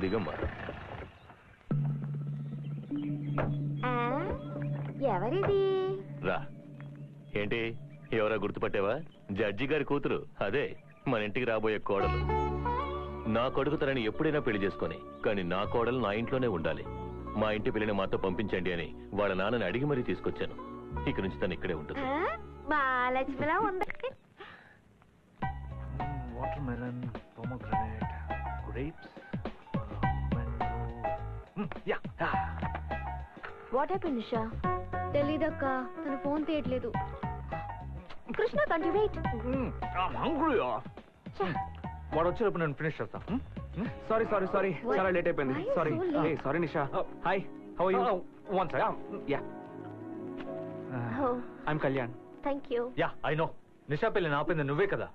దిగమ్మా. ఎవరిది? రా. ఏంటి, ఎవరా గుర్తుపట్టావా? జడ్జి గారి కూతురు. అదే మన ఇంటికి రాబోయే కోడలు. నా కొడుకు తనని ఎప్పుడైనా పెళ్లి చేసుకొని, కానీ నా కోడలు నా ఇంట్లోనే ఉండాలి. మా ఇంటి పిల్లని మాతో పంపించండి అని వాళ్ళ నాన్నని అడిగి మరీ తీసుకొచ్చాను. ఇక నుంచి తను ఇక్కడే ఉంటుంది. మహాలక్ష్మిలా ఉంది. Watermelon, pomegranate, grapes, what happen Nisha? తెలీదక్క, తన ఫోన్ తీయట్లేదు. కృష్ణ కంటి వెయిట్. వాడు వచ్చేటప్పుడు నేను ఫినిష్ చేస్తా. సారీ సారీ సారీ, చాలా లేట్ అయిపోయింది. Sorry sorry Nisha. Hi, how are you? One second. Yeah, I'm Kalyan. Thank you. Yeah, I know. Nisha పెళ్లి ఆపింది నువ్వే కదా?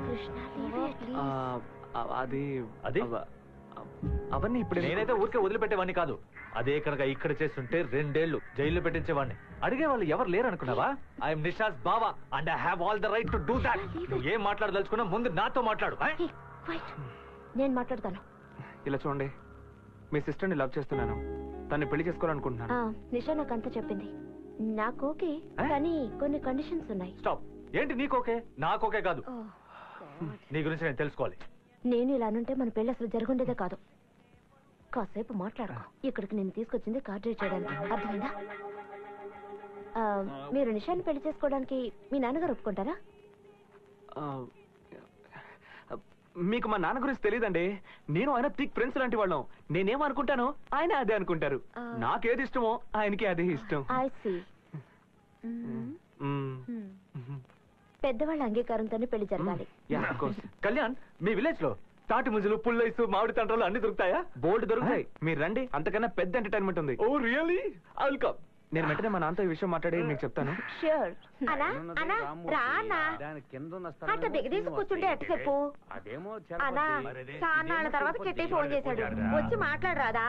కృష్ణ అది అది అవన్నీ ఇప్పుడు నేనైతే ఊరికే వదిలిపెట్టేవాడిని కాదు. అదే కనుక ఇక్కడ చేస్తుంటే 2 ఏళ్ళు జైల్లో పెట్టించేవాడిని. అడిగే వాళ్ళు ఎవరు లేరు అనుకున్నావా? ఐఎమ్ నిషాస్ బావా and I have all the right to do that. నువ్వు ఏం మాట్లాడదలుచుకున్నా ముందు నాతో మాట్లాడు. నేను మాట్లాడతాను. ఇలా చూడండి, మీ సిస్టర్ ని లవ్ చేస్తున్నాను. తన్ని పెళ్లి చేసుకోవాలనుకుంటున్నాను. నిషా నాకు అంతా చెప్పింది. నాకు ఓకే, కానీ కొన్ని కండిషన్స్ ఉన్నాయి. స్టాప్. ఏంటి నీకు ఓకే? నాకు ఓకే కాదు. నీ గురించి నేను తెలుసుకోవాలి. నేను ఇలా అనుంటే మన పెళ్లి అసలు జరుగుండేదే కాదు. కాసేపు మాట్లాడుకో. ఇక్కడికి నేను తీసుకొచ్చింది కార్ డ్రైవ్ చేయడానికి, అర్థమైందా? మీరు నిషాని పెళ్లి చేసుకోవడానికి మీ నాన్నగారు ఒప్పుకుంటారా? మీకు మా నాన్న గురించి తెలియదండి. నేను ఆయన థిక్ ఫ్రెండ్స్ లాంటి వాళ్ళం. నేనేమనుకుంటానో ఆయన అదే అనుకుంటారు. నాకేది ఇష్టమో ఆయనకి అదే ఇష్టం. I see. పెద్దవాళ్ళ అంగీకారంతోనే పెళ్లి జరగాలి. కళ్యాణ్, మీ విలేజ్ లో తాటి ముంజలు, పుల్లైస్, మామిడి తండ్రులు అన్ని దొరుకుతాయా? బోల్డ్ దొరుకుతాయి. మీరు రండి, అంతకన్నా పెద్ద ఎంటర్టైన్మెంట్ ఉంది. Oh really? I will come. నేను వెంటనే మా నాన్నతో ఈ విషయం మాట్లాడి మీకు చెప్తాను. ష్యూర్. అనా అనా రానా అట్ట దిగదీసి కూర్చుంటే ఎట్ట చెప్పు. అనా చాన్నాళ్ళ తర్వాత కెట్టి ఫోన్ చేశాడు, వచ్చి మాట్లాడరాదా?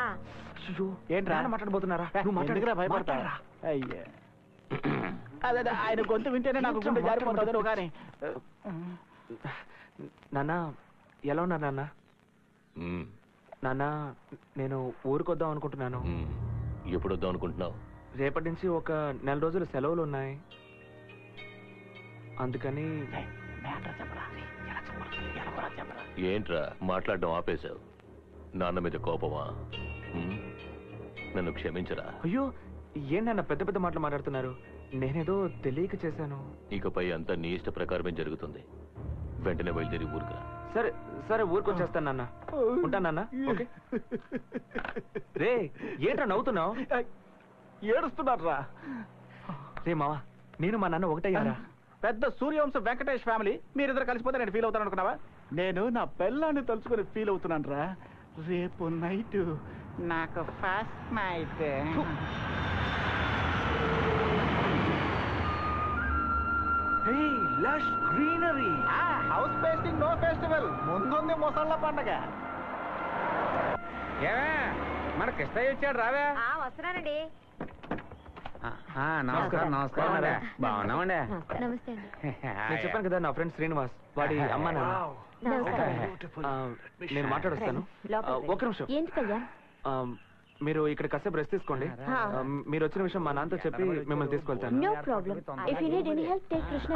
ఏంటి రా మాట్లాడబోతున్నారా? నువ్వు మాట్లాడరా, భయపడతారా? అయ్యా, అదే ఆయన గొంతు వింటేనే నాకు గుండె జారిపోతుంది. నువ్వు కానీ నాన్న, ఎలా ఉన్నారు నాన్న? నాన్న, నేను ఊరికొద్దాం అనుకుంటున్నాను. ఎప్పుడు వద్దాం అనుకుంటున్నావు? రేపటి నుంచి ఒక 1 నెల రోజులు సెలవులు ఉన్నాయి. అందుకని ఏంట్రా మాట్లాడడం ఆపేశావు? నాన్న మీద కోపమా? నన్ను క్షమించరా. అయ్యో, ఏంటన్న పెద్ద పెద్ద మాటలు మాట్లాడుతున్నారు? నేనేదో తెలియక చేశాను. ఇకపై అంతా నీ ఇష్ట ప్రకారమే జరుగుతుంది. వెంటనే బయలుదేరి ఊరుకురా. సరే సరే, ఊరుకొచ్చేస్తాను నాన్న. ఉంటాను నాన్న. ఓకే. రే, ఏంట్రా నవ్వుతున్నావు? ఏడుస్తున్నారా? రే మావా, నేను మా నాన్న ఒకటయ్యారా? పెద్ద సూర్యవంశ వెంకటేష్ ఫ్యామిలీ. మీరిద్దరు కలిసిపోతే నేను ఫీల్ అవుతాను అనుకున్నావా? నేను నా పెళ్ళాన్ని తలుచుకొని ఫీల్ అవుతున్నాను రా. రేపు నైట్ నాకు first night. Lush greenery. House pasting no festival. ముందుంది ముసళ్ళ పండగ. ఏమే, మన కృష్ణయ్య వచ్చాడు, రావే. వస్తున్నానండి. నమస్కారం. నమస్కారం. బాగున్నామండి. నమస్తే అండి. నేను చెప్పాను కదా, నా ఫ్రెండ్ శ్రీనివాస్, వాడి అమ్మా నాన్న. నేను మాట్లాడొస్తాను. ఒక నిమిషం. ఏంటి కళ్యాణ్? మీరు ఇక్కడ కాసేపు రెస్ట్ తీసుకోండి. మీరు వచ్చిన విషయం మా నాన్నతో చెప్పి మిమ్మల్ని తీసుకెళ్తాను. No problem. If you need any help take Krishna.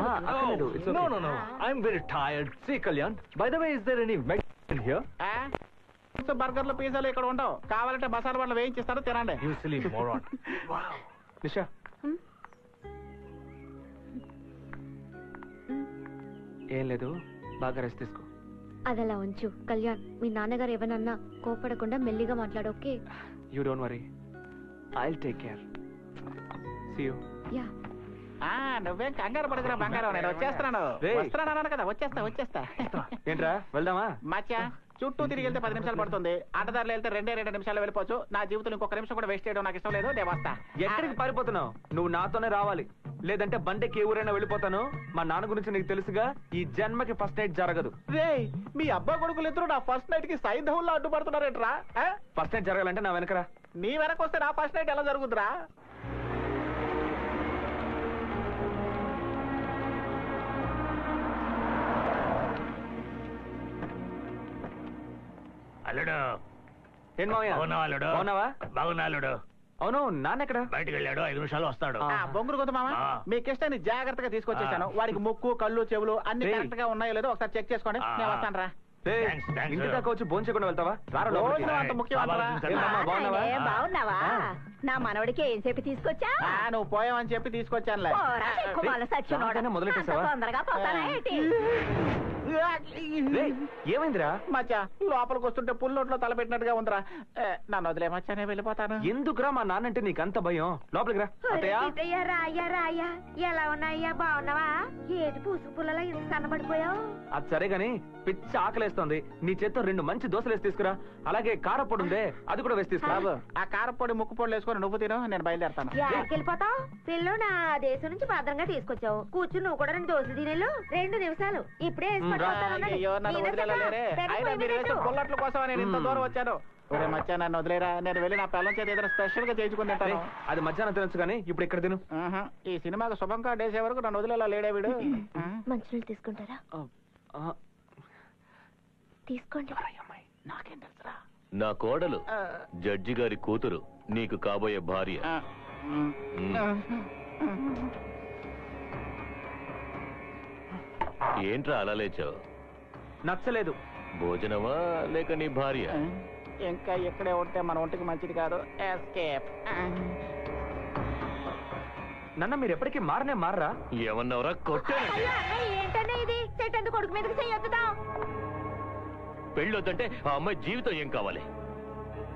No, no, no. I'm very tired. See, Kalyan, by the way, is there any medicine here? బర్గర్లు, పిజ్జాలు ఇక్కడ ఉండవు. కావాలంటే మసాలా బండ్లు వేయించిస్తారు, తినండి. You silly moron. నిషా, ఏం లేదు, బాగా రెస్ట్ తీసుకో. అదలా ఉంచు కళ్యాణ్. మీ నాన్నగారు ఏమన్నా కోపడకుండా మెల్లిగా మాట్లాడు. Okay? You don't worry. I'll take care. See you. Yeah. నువ్వేం కంగారు పడకురా బంగారం, నేను వచ్చేస్తున్నాను. వస్తున్నాను కదా, వచ్చేస్తా. ఏంట్రా, వెళ్దామా? మచ్చా, చుట్టూ తిరిగి వెళ్తే 10 నిమిషాలు పడుతుంది. అడ్డదారులు వెళ్తే 2 నిమిషాలు వెళ్ళిపోవచ్చు. నా జీవితంలో ఇంకొక నిమిషం కూడా వేస్ట్ చేయడం నాకు ఇష్టం లేదు. నేను వస్తా. ఎక్కడికి పారిపోతున్నావు? నువ్వు నాతోనే రావాలి, లేదంటే బండికి ఏ ఊరైనా వెళ్ళిపోతాను. మా నాన్న గురించి నీకు తెలుసుగా, ఈ జన్మకి ఫస్ట్ నైట్ జరగదు. రే, మీ అబ్బా కొడుకులు ఇద్దరు నా ఫస్ట్ నైట్ కి సైంధవుల్లో అడ్డుపడుతున్నారేంట్రా? ఫస్ట్ నైట్ జరగాలంటే నా వెనకరా. నీ వెనక వస్తే నా ఫస్ట్ నైట్ ఎలా జరుగుతురా? అల్లుడు, ఏంటి మావయ్య బాగున్నావాళ్ళుడు బాగున్నావా? బాగున్నాళ్ళుడు అవును నాన్న ఎక్కడ? బయటకు వెళ్ళాడు 5 నిమిషాలు వస్తాడు బొంగురు కొద్దు మామ ఆ. మీ కిష్టాన్ని జాగ్రత్తగా తీసుకొచ్చేసాను వాడికి ముక్కు కళ్ళు చెవులు అన్ని ఏయ్. కరెక్ట్ గా ఉన్నాయో లేదో ఒకసారి చెక్ చేసుకోండి ఆ. నేను వస్తాను రా ఏయ్, Thanks, thanks. ఇంటి దాకా వచ్చి భోజనం చేయకుండా వెళ్తావా? రారా లోపలికి. భోజనం అంత ముఖ్యం అంటారా? ఏంటమ్మా, బాగున్నావా? బాగున్నావా నా మనవడికి ఏం చెప్పి తీసుకొచ్చా నువ్వు పోయావని చెప్పి తీసుకొచ్చానులే పోరా, చెక్కుమాల సచ్చినోడా. రాగానే మొదలెట్టేశావా? అంత తొందరగా పోతానా ఏంటి? ఏయ్, ఏమైందిరా? మచ్చా లోపలికి వస్తుంటే పుల్లొట్లో తలపెట్టినట్టుగా ఉందిరా నన్ను వదిలే మచ్చా నేను వెళ్ళిపోతాను ఎందుకురా మా నాన్నంటే నీకు అంత భయం? లోపలికి రా. అత్తయ్య సీతయ్య, రాయ్యా ఎలా ఉన్నాయ్యా? బాగున్నావా? ఏటి పూసుకు పుల్లలో ఇంత సన్నబడిపోయావు? అది సరే గాని పిచ్చి ఆకలేస్తోంది. నీ చేత్తో 2 మంచి దోశలు వేసి తీసుకురా. అలాగే కారపొడి ఉందే అది కూడా వేసి తీసుకురా. బాబు ఆ కారపొడి ముక్కు పొడి వేసుకొని నువ్వు తిను నేను బయలుదేరతాను యాడికి వెళ్ళిపోతావు? పిల్లు నా దేశం నుంచి భద్రంగా తీసుకొచ్చావు. కూర్చుని నువ్వు కూడా 2 దోశలు తినేళ్ళు. 2 నిమిషాలు ఇప్పుడే వేసుకొని రా. వస్తాను అన్నాడు. అయ్యో నన్ను ఈయన వదిలేరే పెద్ద అయినా పొయ్యి మీరు మీద వేసే పెట్టు. పుల్లట్ల కోసం నేను ఇంత దూరం వచ్చాను ఒరే మచ్చా నన్ను వదిలేరా నేను వెళ్ళి నా పిల్లల చేత ఏదైనా స్పెషల్ గా చేయించుకుని తింటాను ఏయ్, అది మధ్యాహ్నం తినొచ్చు కానీ ఇప్పుడు ఇక్కడ తిను. ఆహా, ఈ సినిమాకి శుభం కార్డు వేసే వరకు నన్ను వదిలేలా లేడే వీడు మంచినీళ్ళు తీసుకుంటారా? ఆ, తీసుకోండి. నాకేం తెలుసురా నా కోడలు జడ్జి గారి కూతురు నీకు కాబోయే భార్య ఏంట్రా అలా లేచావు? నచ్చలేదు. భోజనమా లేక నీ భార్య? ఇంకా ఇక్కడే ఉంటే మన ఒంటికి మంచిది కాదు ఎస్కేప్ నన్న మీరు ఎప్పటికీ మారరా? ఏమన్నావురా? కొట్టాను. అయ్యో, అన్నయ్య, ఏంటన్నా ఇది? చెట్టందు కొడుకు మీదకి చెయ్యొద్దుదా? పెళ్ళొద్దంటే ఆ అమ్మాయి జీవితం ఏం కావాలి?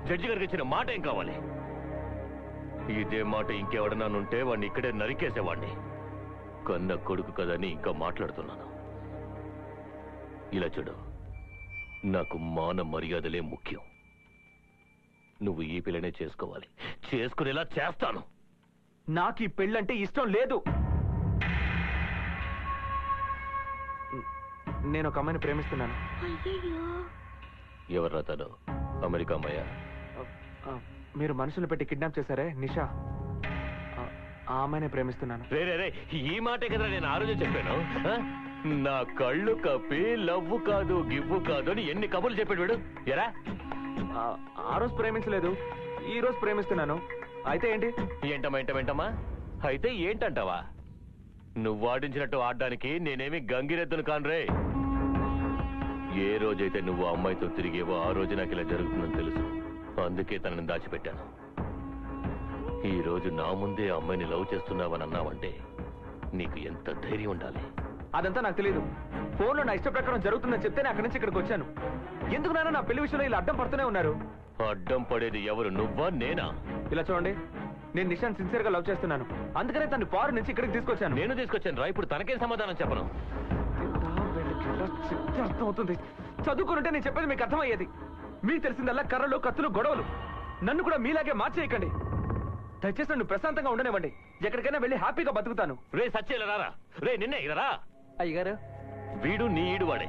జడ్జి గారికి ఇచ్చిన మాట ఏం కావాలి? ఇదే మాట ఇంకెవడన్నానుంటే వాడిని ఇక్కడే నరికేసేవాడిని. కన్న కొడుకు కదని ఇంకా మాట్లాడుతున్నాను. ఇలా చూడు, నాకు మాన మర్యాదలే ముఖ్యం. నువ్వు ఈ పిల్లనే చేసుకోవాలి. చేసుకునేలా చేస్తాను. నాకు ఈ పెళ్ళంటే ఇష్టం లేదు. నేను ఒక అమ్మాయిని ప్రేమిస్తున్నాను. ఎవర్రా తను? అమెరికా అమ్మాయా? మీరు మనుషులు పెట్టి కిడ్నాప్ చేశారే నిషా, ఆ అమ్మాయిని ప్రేమిస్తున్నాను. రే రే రే, ఈ మాటే కదరా నేను ఆ రోజు చెప్పాను. ఆ? నా కళ్ళు కప్పి లవ్వు కాదు గివ్వు కాదు అని ఎన్ని కబుర్లు చెప్పాడు వీడు. ఎరా ఆ రోజు ప్రేమించలేదు, ఈ రోజు ప్రేమిస్తున్నాను. అయితే ఏంటి? ఏంటమ్మా అయితే ఏంటంటావా? నువ్వు ఆడించినట్టు ఆడడానికి నేనేమి గంగిరెద్దును కానురే. ఏ రోజైతే నువ్వు ఆ అమ్మాయితో తిరిగేవో ఆ రోజు నాకు ఇలా జరుగుతుందని తెలుసు. అందుకే తనని దాచిపెట్టాను. ఈ రోజు నా ముందే ఆ అమ్మాయిని లవ్ చేస్తున్నావని అన్నావంటే నీకు ఎంత ధైర్యం ఉండాలి? అదంతా నాకు తెలియదు. ఫోన్లో నా ఇష్ట ప్రకారం జరుగుతుందని చెప్తే అక్కడి నుంచి ఇక్కడికి వచ్చాను. ఎందుకు నాన్న నా పెళ్లి విషయంలో ఇలా అడ్డం పడుతూనే ఉన్నారు? అడ్డం పడేది ఎవరు, నువ్వా నేనా? ఇలా చూడండి, నేను నిషాన్ సిన్సియర్ గా లవ్ చేస్తున్నాను. అందుకనే తను ఫారెన్ నుంచి ఇక్కడికి తీసుకొచ్చాను. నేను తీసుకొచ్చాను రా. ఇప్పుడు తనకేం సమాధానం చెప్పను? అర్థమవుతుంది. చదువుకుంటే నేను చెప్పేది మీకు అర్థమయ్యేది. మీకు తెలిసిందల్లా కర్రలు కత్తులు గొడవలు. నన్ను కూడా మీలాగే మార్చేయకండి. దయచేసి నన్ను ప్రశాంతంగా ఉండనివ్వండి. ఎక్కడికైనా వెళ్ళి హ్యాపీగా బతుకుతాను. రే సత్య రారా. రే నిన్నే ఇలా. అయ్యగారు, వీడు నీ ఈడు వాడే.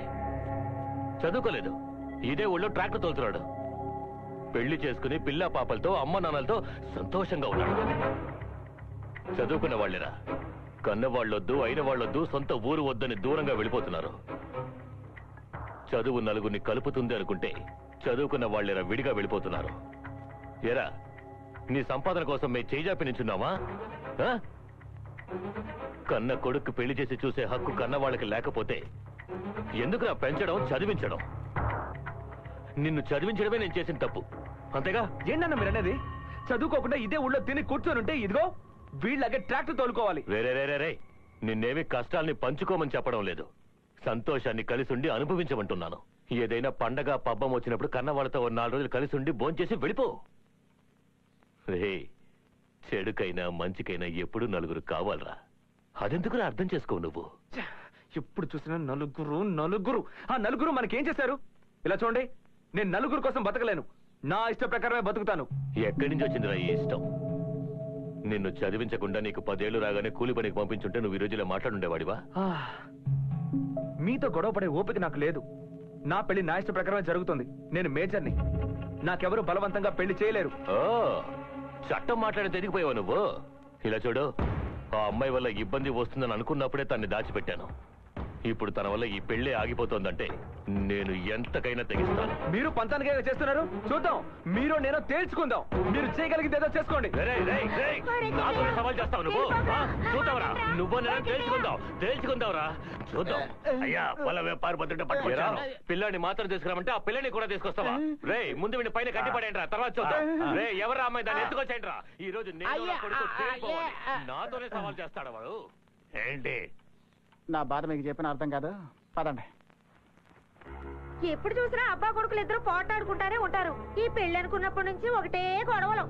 చదువుకోలేదు, ఇదే ఊళ్ళో ట్రాక్టర్ తోలుతున్నాడు. పెళ్లి చేసుకుని పిల్ల పాపలతో అమ్మ నాన్నలతో సంతోషంగా ఉన్నాడు. చదువుకున్న వాళ్ళేరా. కన్న వాళ్ళొద్దు అయిన వాళ్ళొద్దు సొంత ఊరు వద్దని దూరంగా వెళ్ళిపోతున్నారు. చదువు నలుగురిని కలుపుతుంది అనుకుంటే చదువుకున్న వాళ్ళేరా విడిగా వెళ్ళిపోతున్నారు. ఏరా, నీ సంపాదన కోసం మేము చేజాపి నించున్నావా? కన్న కొడుకు పెళ్లి చేసి చూసే హక్కు కన్న వాళ్ళకి లేకపోతే ఎందుకు పెంచడం చదివించడం? నిన్ను చదివించడమే నేను చేసిన తప్పు, అంతేగా? ఏంటన్నా మీరు అనేది? చదువుకోకుండా ఇదే ఊళ్ళో తిని కూర్చొని ఉంటే ఇదిగో వీళ్ళగే ట్రాక్టర్ తోలుకోవాలి. రే నిన్నేమి కష్టాల్ని పంచుకోమని చెప్పడం లేదు, సంతోషాన్ని కలిసుండి అనుభవించమంటున్నాను. ఏదైనా పండగ పబ్బం వచ్చినప్పుడు కన్న వాళ్ళతో 4 రోజులు కలిసుండి భోంచేసి వెళ్ళిపో. రే, చెడుకైనా మంచికైనా ఎప్పుడు నలుగురు కావాలరా. అదెందుకురా అర్థం చేసుకోవు నువ్వు? ఎప్పుడు చూసినా నలుగురు. ఆ నలుగురు మనకేం చేశారు? ఇలా చూడండి, నేను నలుగురు కోసం బతకలేను. నా ఇష్ట ప్రకారమే బతుకుతాను. ఎక్కడి నుంచి వచ్చిందిరా ఈ ఇష్టం? నిన్ను చదివించకుండా నీకు 10 ఏళ్లు రాగానే కూలి పనికి పంపించుంటే నువ్వు ఈ రోజులో మాట్లాడుండేవాడివా? మీతో గొడవ పడే ఓపిక నాకు లేదు. నా పెళ్లి నా ఇష్ట ప్రకారమే జరుగుతుంది. నేను మేజర్ని. నాకెవరు బలవంతంగా పెళ్లి చేయలేరు. ఓ, చట్టం మాట్లాడి ఎదిగిపోయావా నువ్వు? ఇలా చూడు, ఆ అమ్మాయి వల్ల ఇబ్బంది వస్తుందని అనుకున్నప్పుడే తన్ని దాచిపెట్టాను. ఇప్పుడు తన వల్ల ఈ పెళ్లి ఆగిపోతుందంటే నేను ఎంతకైనా తెగిస్తాను. మీరు పంతానికి ఏదో చేస్తున్నారు, చూద్దాం. మీరు నేను తేల్చుకుందాం. మీరు చేయగలిగింది ఏదో చేసుకోండి. నాతో సవాల్ చేస్తావు నువ్వు? చూద్దాంరా, నువ్వు నేను తేల్చుకుందాంరా, చూద్దాం. అయ్యా వాళ్ళ వ్యాపార భద్రత పట్టుకుంటాను. పిల్లాన్ని మాత్రం తీసుకురామంటే ఆ పిల్లని కూడా తీసుకొస్తావా? రే ముందు వీడిని పైన కట్టిపడేంట్రా, తర్వాత చూద్దాం. రే ఎవరా అమ్మాయి, దాన్ని ఎత్తుకొచ్చేయండిరా. ఈ రోజు నేను నా కొడుకు తేలిపోవాలి. నాతోనే సవాల్ చేస్తాడు వాడు. ఏంటి నా బాధ మీకు చెప్పిన అర్థం కాదు, పదండి. ఎప్పుడు చూసినా అబ్బా కొడుకులు ఇద్దరు పోటాడుకుంటానే ఉంటారు. ఈ పెళ్లి అనుకున్నప్పటి నుంచి ఒకటే గొడవలు.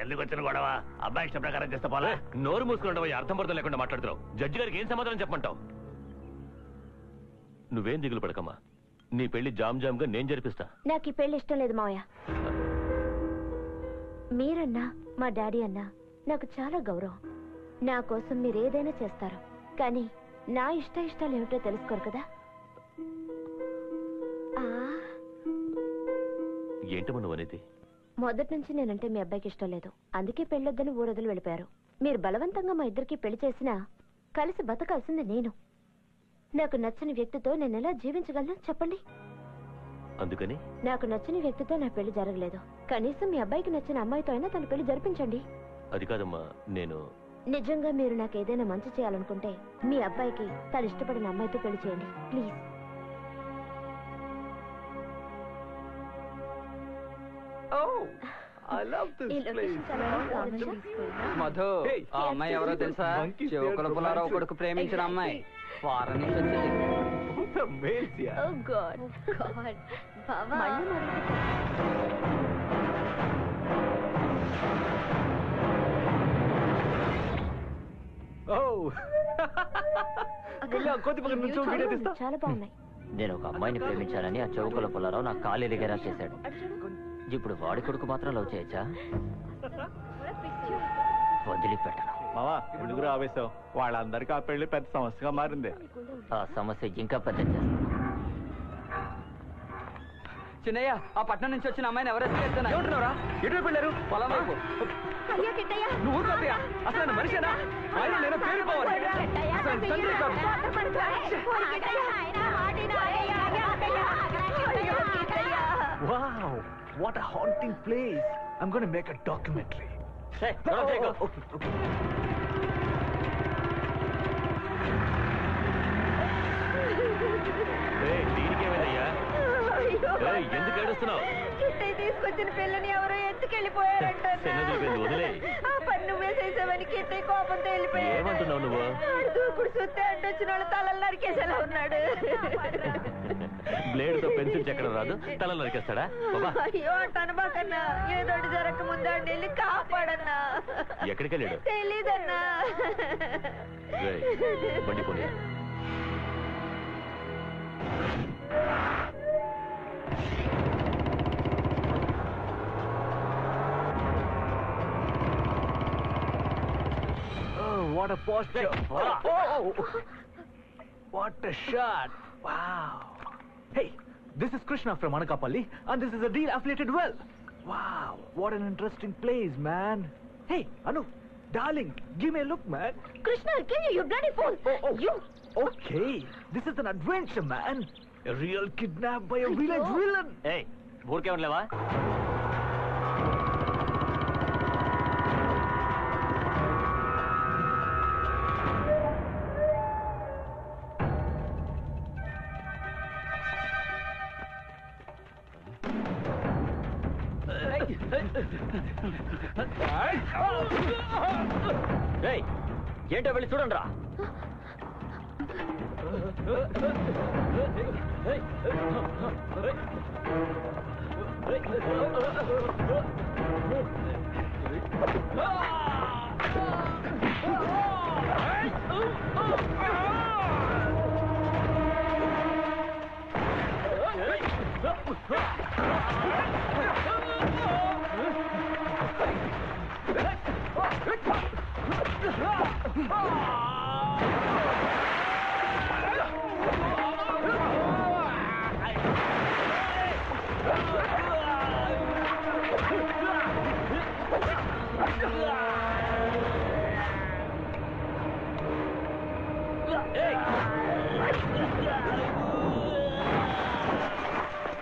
ఎందుకు వచ్చిన గొడవ? అబ్బాయి ఇష్ట ప్రకారం చేస్తే పోలే. నోరు మూసుకుంటావా? అర్థం పడతా లేకుండా మాట్లాడుతున్నావు. జడ్జి గారికి ఏం సమాధానం చెప్పమంటావు? నువ్వేం దిగులు పడకమ్మా, నీ పెళ్లి జామ్ జామ్ గా నేను జరిపిస్తా. నాకు ఈ పెళ్లి ఇష్టం లేదు మావయ్య. మీరన్నా మా డాడీ అన్నా నాకు చాలా గౌరవం. నా కోసం మీరు ఏదైనా చేస్తారు, కానీ నా ఇష్టాలు ఏమిటో తెలుసుకోరు కదా. ఏంటమ్మా నువ్వు అనేది? మొదటి నుంచి నేనంటే మీ అబ్బాయికి ఇష్టం లేదు, అందుకే పెళ్ళొద్దని ఊరొదలు వెళ్ళిపోయారు. మీరు బలవంతంగా మా ఇద్దరికి పెళ్లి చేసినా కలిసి బతకాల్సింది నేను. నాకు నచ్చని వ్యక్తితో నేను ఎలా జీవించగలను చెప్పండి. అందుకని నాకు నచ్చని వ్యక్తితో నా పెళ్లి జరగలేదు. కనీసం మీ అబ్బాయికి నచ్చిన అమ్మాయితో అయినా తన పెళ్లి జరిపించండి. అది కాదమ్మా, నేను నిజంగా మీరు నాకు ఏదైనా మంచి చేయాలనుకుంటే మీ అబ్బాయికి తను ఇష్టపడిన అమ్మాయితో పెళ్లి చేయండి ప్లీజ్. మధు, ఆ అమ్మాయి ఎవరో తెలుసా? చెవుకుల పుల్లారావు కొడుకు ప్రేమించిన అమ్మాయి. ఫారెన్ నుంచి వచ్చింది. చాలా బాగున్నాయి. నేను ఒక అమ్మాయిని ప్రేమించాలని ఆ చౌకుల పుల్లారావు నాకు కాలు ఎరిగేలా చేశాడు. ఇప్పుడు వాడి కొడుకు మాత్రం లవ్ చేయొచ్చా? వదిలిపెట్టను. మావా ఎందుకు ఆవేశం? వాళ్ళందరికీ ఆ పెళ్లి పెద్ద సమస్యగా మారింది. ఆ సమస్య ఇంకా పెద్ద చేస్తాను. చిన్నయ్య, ఆ పట్నం నుంచి వచ్చిన అమ్మాయిని ఎవరైతే చేస్తున్నా ఏమంటున్నారా? ఎటు వెళ్ళారు? పొలం వైపు. నువ్వు ఊరుకోతయ్యా, అసలు మనిషేనా? ఆయన నేను పేరుకోవాలి. అసలు తండ్రి కాదు. Wow, what a haunting place. I'm going to make a documentary. Hey, go. Okay. దీనికేమైందయ్యా? ఎందుకు ఏడుస్తున్నావు? తీసుకొచ్చిన పిల్లని ఎవరో ఎత్తుకెళ్ళిపోయారంట. వదిలే. ఆ పని నువ్వే చేసావని కిట్టయ్య కోపంతో వెళ్ళిపోయాడు. ఏమంటున్నావు నువ్వు? దూకుడు సుత్తే అడ్డొచ్చిన వాళ్ళ తలలు నరికేసేలా ఉన్నాడు. బ్లేడ్ తో పెన్సిల్ చెక్కడం రాదు, తల నరికేస్తాడా? అయ్యో అంటాను బాకన్నా, ఏదోటి జరగక ముందు వెళ్ళి కాపాడన్నా. ఎక్కడికి వెళ్ళాడు? తెలీదన్నా. బండి పోనీ. What a posture. Oh. What a shot. Wow. Hey, this is Krishna from Anakapalli and this is a deal affiliated well. Wow, what an interesting place, man. Hey, Anu, darling, give me a look, man. Krishna, can you bloody fool? You. Okay, this is an adventure, man. A real kidnap by a village villain. Hey, ఊరికే ఉండలేవా? ఏంటో వెళ్ళి చూడండి రా. Hey!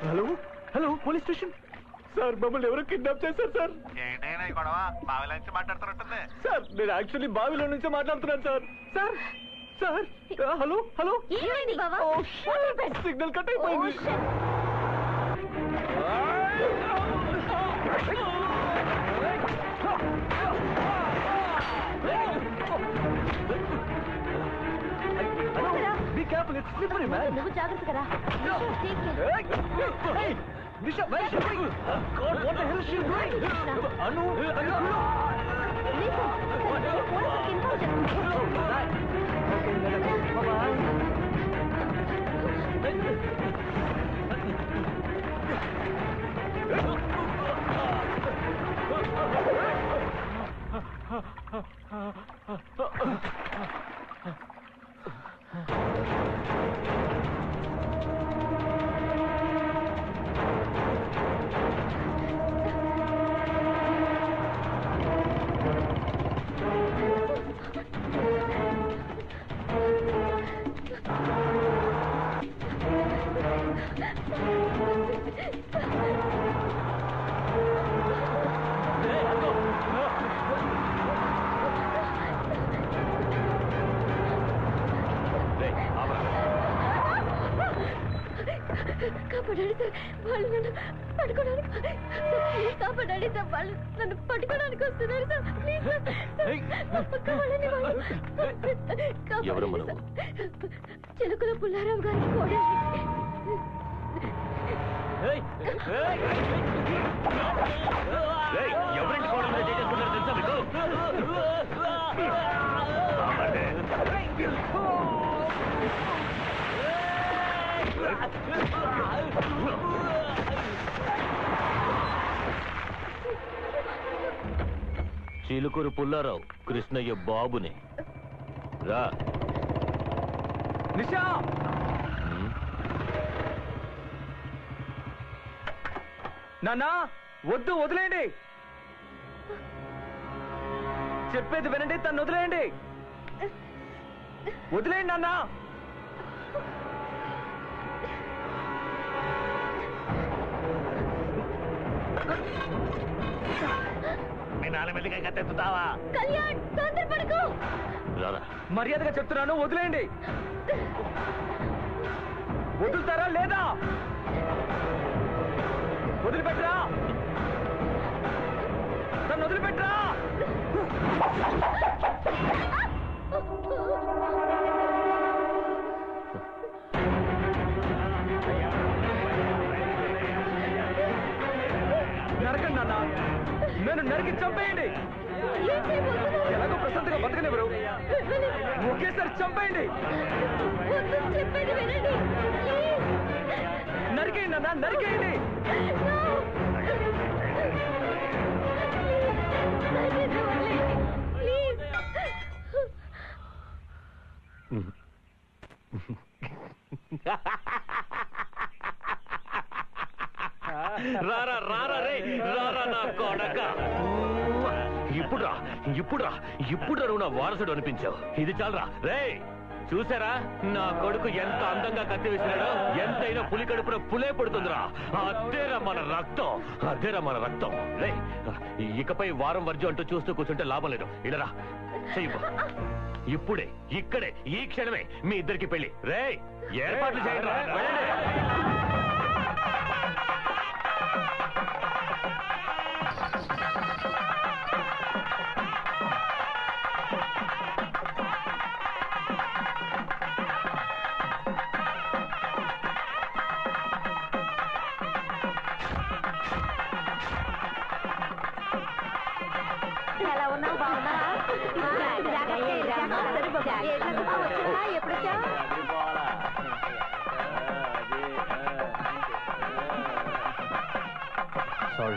Hello hello police station sir మమ్మల్ని ఎవరో kidnap చేశారు sir. ఏంటైనా ఈ గొడవ బావిలో నుంచి మాట్లాడుతున్నట్టుంది. సార్ నేను యాక్చువల్లీ బావిలో నుంచి మాట్లాడుతున్నాను sir. Sir sir hello hello ఏమైంది బావా? సిగ్నల్ కట్ అయిపోయింది. Be careful, it's slippery, man. నువ్వు జాగ్రత్తగా రా. Hey, Nisha, where is she going? God, what the hell is she doing? Anu, కాపాడండి సార్, వాళ్ళు నన్ను పట్టుకోవడానికి కాపాడండి సార్, వాళ్ళు నన్ను పట్టుకోవడానికి వస్తున్నారు సార్. ఎవరమ్మా నువ్వు? చిలుకల పుల్లారావు గారి కోడలి. ఎవరింటి కోడల మీద చేసుకుంటారో తెలుసా మీకు? చిలుకూరు పుల్లారావు కృష్ణయ్య బాబుని. రా. నిషా నాన్నా వద్దు, వదిలేయండి. చెప్పేది వినండి, తను వదిలేయండి. వదిలేయండి నాన్నా. మీ నాన్న మెల్లిగా కత్తెత్తుతావా? కళ్యాణ్ తొందరపడకు. రారా. మర్యాదగా చెప్తున్నాను, వదిలేయండి. వదులుతారా లేదా? వదిలిపెట్టరా, నన్ను వదిలిపెట్టరా. నరకండి నాన్న, నేను నరికి చంపేయండి. ఎలాగో ప్రశాంతంగా బతకనివ్వరు, ఒకేసారి చంపేయండి. చెప్పేది వినండి. నరికేయండి నాన్న, నరికేయండి. రారా రారా రే, రారా నా కొడక. ఇప్పుడురా ఇప్పుడురా ఇప్పుడురా నువ్వు నా వారసుడు అనిపించావు. ఇది చాలరా రే. చూసారా నా కొడుకు ఎంత అందంగా కత్తి వేసినాడో? ఎంతైనా పులి కడుపున పులే పడుతుందిరా. అదేరా మన రక్తం, అదేరా మన రక్తం. రే ఇకపై వారం వర్జం అంటూ చూస్తూ కూర్చుంటే లాభం లేదు. ఇలారా చెయ్యి. ఇప్పుడే ఇక్కడే ఈ క్షణమే మీ ఇద్దరికి పెళ్లి. రే ఏర్పాట్లు చేయండి. ఎలా ఉన్నావు? బాగున్నావా? ఎప్పుడు వచ్చావు? సారీ.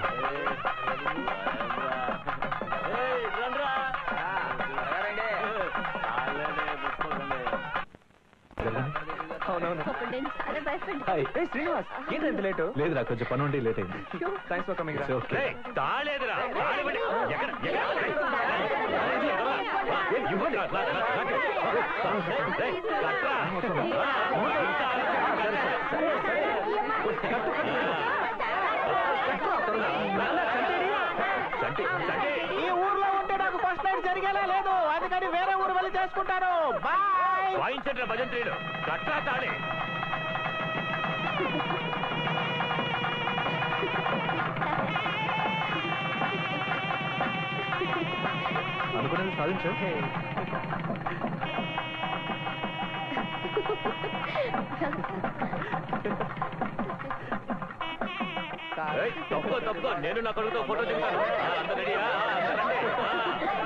అవునవును. చాలా భయపడ్డా. హాయ్. ఏ శ్రీనివాస్, ఏంటి ఎంత లేటు? లేదురా, కొంచెం పని ఉండి లేట్ అయింది. Thanks for coming. రే తాళేదురా, తాళివ్వండి. ఎక్కడ ఎక్కడ? ఇవ్వండి. రే కట్రా. చంటి చంటి ఈ ఊర్లో ఉంటే నాకు ఫస్ట్ నైట్ జరిగేలా లేదు, అందుకని వేరే ఊరు వెళ్ళి చేసుకుంటాను. బాయ్. వాయించట్ల భజంత్రీలు కట్రా తాళి. అనుకున్నది సాధించు. తప్పుకో నేను నా కొడుకుతో ఫోటో దిగుతాను. అందరూ రెడీయా?